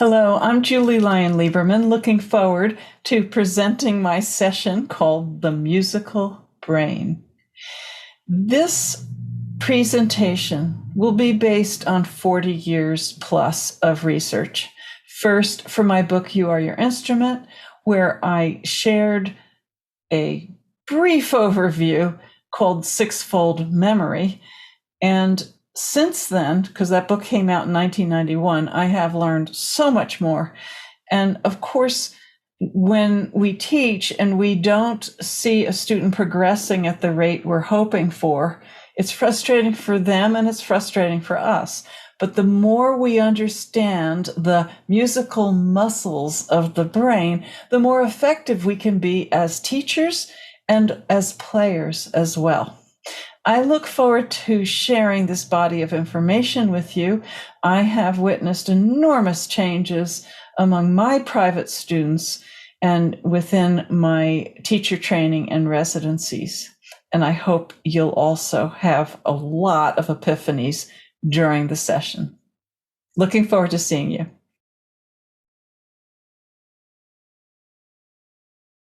Hello, I'm Julie Lyonn Lieberman, looking forward to presenting my session called The Musical Brain. This presentation will be based on 40 years plus of research. First, for my book, You Are Your Instrument, where I shared a brief overview called Sixfold Memory. And since then, because that book came out in 1991, I have learned so much more. And of course, when we teach and we don't see a student progressing at the rate we're hoping for, it's frustrating for them and it's frustrating for us. But the more we understand the musical muscles of the brain, the more effective we can be as teachers and as players as well. I look forward to sharing this body of information with you. I have witnessed enormous changes among my private students and within my teacher training and residencies. And I hope you'll also have a lot of epiphanies during the session. Looking forward to seeing you.